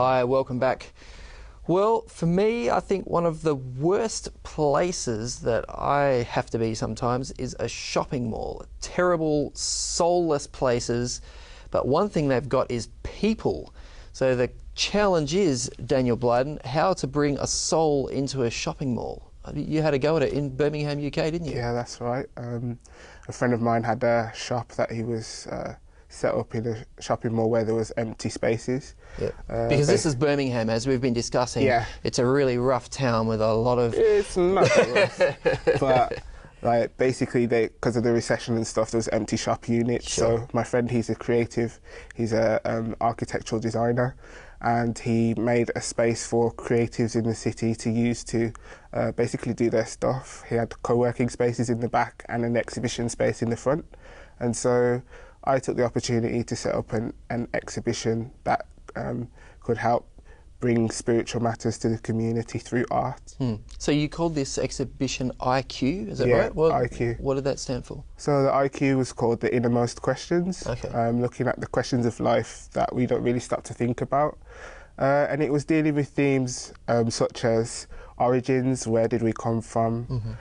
Hi, welcome back. Well, for me, I think one of the worst places that I have to be sometimes is a shopping mall. Terrible, soulless places, but one thing they've got is people. So the challenge is, Daniel Blyden, how to bring a soul into a shopping mall. You had a go at it in Birmingham, UK, didn't you? Yeah, that's right. A friend of mine had a shop that he was set up in a shopping mall where there was empty spaces. Yeah. Because this is Birmingham, as we've been discussing. Yeah. It's a really rough town with a lot of... It's not rough, but like basically because of the recession and stuff, there was empty shop units. Sure. So my friend, he's a creative, he's a architectural designer, and he made a space for creatives in the city to use to basically do their stuff. He had co-working spaces in the back and an exhibition space in the front, and so I took the opportunity to set up an exhibition that could help bring spiritual matters to the community through art. So you called this exhibition IQ, is that Yeah, right? What, IQ. What did that stand for? So the IQ was called the Innermost Questions, Okay. looking at the questions of life that we don't really stop to think about. And it was dealing with themes such as origins, where did we come from,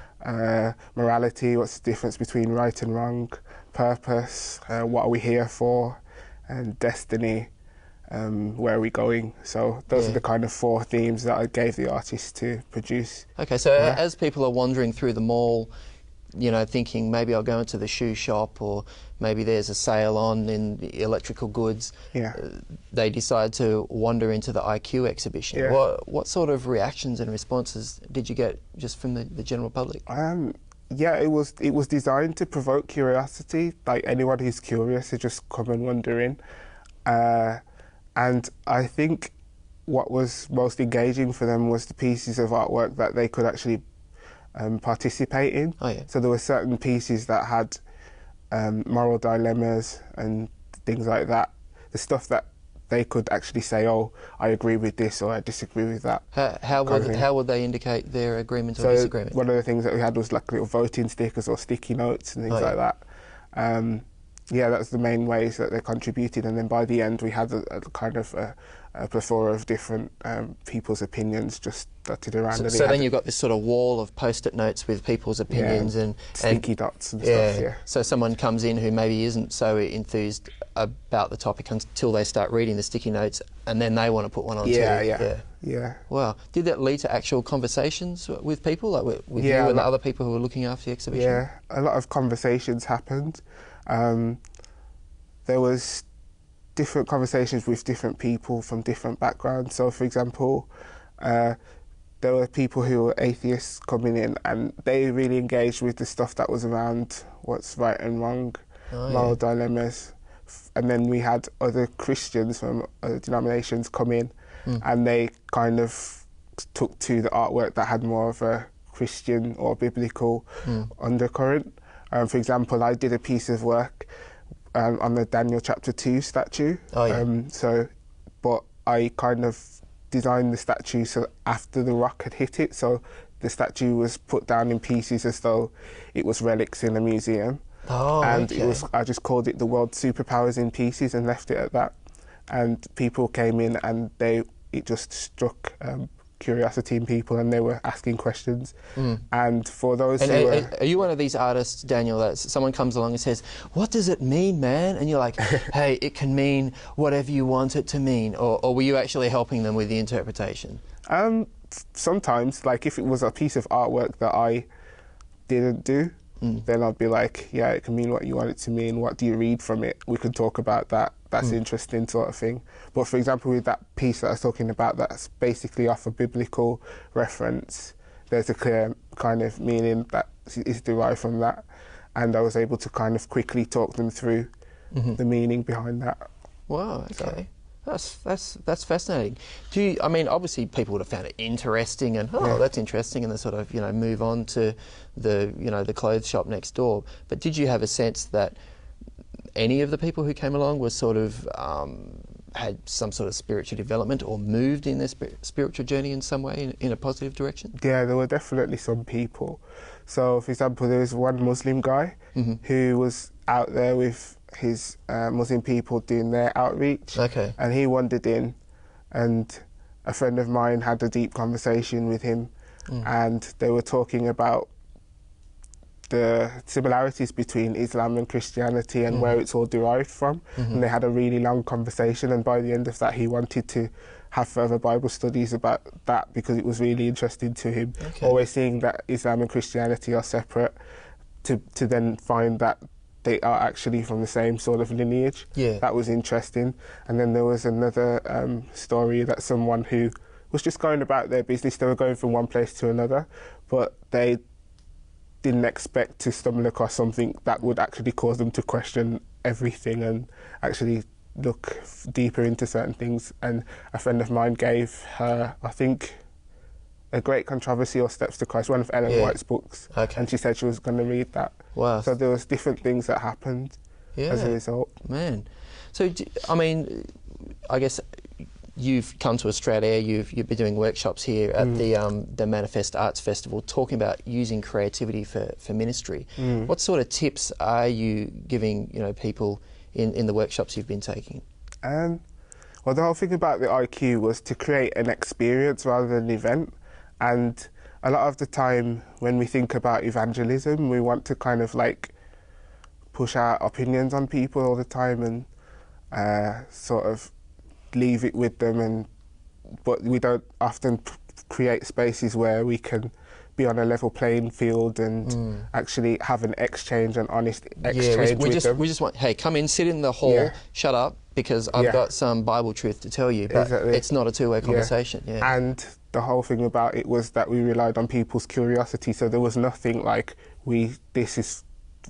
morality, what's the difference between right and wrong, purpose, what are we here for, and destiny, where are we going. So those are the kind of 4 themes that I gave the artist to produce. Okay, so as people are wandering through the mall, you know, thinking maybe I'll go into the shoe shop, or maybe there's a sale on in the electrical goods, they decide to wander into the IQ exhibition. Yeah. What sort of reactions and responses did you get just from the general public? Yeah, it was designed to provoke curiosity, like anyone who's curious to just come and wander in. And I think what was most engaging for them was the pieces of artwork that they could actually participate in. Oh, yeah. So there were certain pieces that had moral dilemmas and things like that. The stuff that they could actually say, oh, I agree with this or I disagree with that. How would they indicate their agreement or disagreement? One of the things that we had was like little voting stickers or sticky notes and things like that. Yeah, that's the main ways that they contributed, and then by the end we had a kind of a plethora of different people's opinions just dotted around. So then you've got this sort of wall of post-it notes with people's opinions and sticky dots and stuff. Yeah. So someone comes in who maybe isn't so enthused about the topic until they start reading the sticky notes, and then they want to put one on too. Yeah. Wow. Did that lead to actual conversations with people, like with you and the other people who were looking after the exhibition? Yeah, a lot of conversations happened. There was different conversations with different people from different backgrounds. So, for example, there were people who were atheists coming in, and they really engaged with the stuff that was around what's right and wrong, moral dilemmas. And then we had other Christians from other denominations come in, and they kind of took to the artwork that had more of a Christian or biblical undercurrent. For example, I did a piece of work on the Daniel chapter 2 statue. But I kind of designed the statue so after the rock had hit it, so the statue was put down in pieces as though it was relics in a museum. I just called it the world superpowers in pieces and left it at that. And people came in and it just struck curiosity in people, and they were asking questions. And for those are you one of these artists, Daniel, that someone comes along and says, what does it mean, man? And you're like, hey, it can mean whatever you want it to mean, or were you actually helping them with the interpretation? Sometimes, like if it was a piece of artwork that I didn't do, then I'd be like, yeah, it can mean what you want it to mean. What do you read from it? We could talk about that. That's interesting, sort of thing. But for example, with that piece that I was talking about, that's basically off a biblical reference, there's a clear kind of meaning that is derived from that. And I was able to kind of quickly talk them through the meaning behind that. Wow, okay. That's fascinating. I mean, obviously people would have found it interesting and, that's interesting, and they sort of, move on to the clothes shop next door. But did you have a sense that any of the people who came along were sort of had some sort of spiritual development or moved in their spiritual journey in some way in a positive direction? Yeah, there were definitely some people. So, for example, there was one Muslim guy who was out there with his Muslim people doing their outreach. Okay. And he wandered in and a friend of mine had a deep conversation with him, and they were talking about the similarities between Islam and Christianity and where it's all derived from. And they had a really long conversation, and by the end of that he wanted to have further Bible studies about that because it was really interesting to him. Always seeing that Islam and Christianity are separate, to then find that they are actually from the same sort of lineage. That was interesting. And then there was another story that someone who was just going about their business, they were going from one place to another, but they didn't expect to stumble across something that would actually cause them to question everything and actually look deeper into certain things. And a friend of mine gave her, I think, A Great Controversy or Steps to Christ, one of Ellen White's books, and she said she was going to read that. Wow. So there was different things that happened as a result. Man. So, I mean, I guess you've come to Australia, you've been doing workshops here at the Manifest Arts Festival, talking about using creativity for ministry. What sort of tips are you giving, people in the workshops you've been taking? Well, the whole thing about the IQ was to create an experience rather than an event. And a lot of the time when we think about evangelism, we want to kind of like push our opinions on people all the time and sort of leave it with them, but we don't often create spaces where we can be on a level playing field and actually have an exchange, an honest exchange with them. We just want, hey, come in, sit in the hall, shut up, because I've got some Bible truth to tell you, but it's not a two-way conversation. And the whole thing about it was that we relied on people's curiosity, so there was nothing like, this is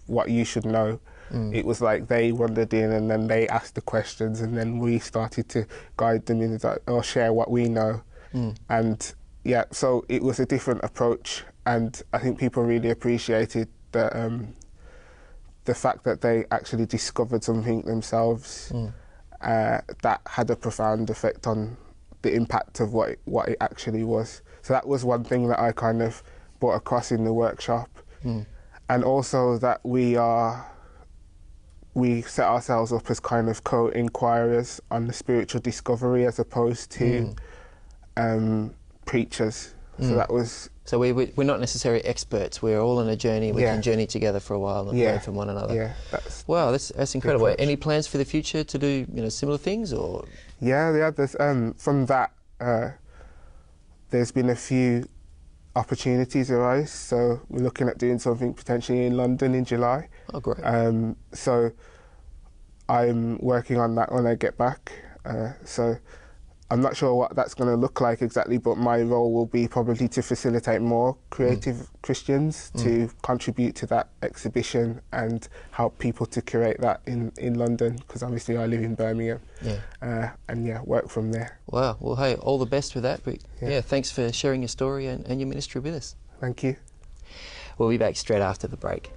what you should know. It was like they wandered in and then they asked the questions, and then we started to guide them in or share what we know. And so it was a different approach, and I think people really appreciated the fact that they actually discovered something themselves that had a profound effect on the impact of what it actually was. So that was one thing that I kind of brought across in the workshop. And also that we set ourselves up as kind of co-inquirers on the spiritual discovery as opposed to preachers. So that was... So we're not necessarily experts. We're all on a journey. We can journey together for a while and learn from one another. Wow, that's incredible. Any plans for the future to do similar things, or? Yeah. There's from that there's been a few opportunities arise. So we're looking at doing something potentially in London in July. Oh, great. So I'm working on that when I get back. So I'm not sure what that's going to look like exactly, but my role will be probably to facilitate more creative Christians to contribute to that exhibition and help people to curate that in London, because obviously I live in Birmingham. And work from there. Wow. Well, hey, all the best with that. But thanks for sharing your story and your ministry with us. Thank you. We'll be back straight after the break.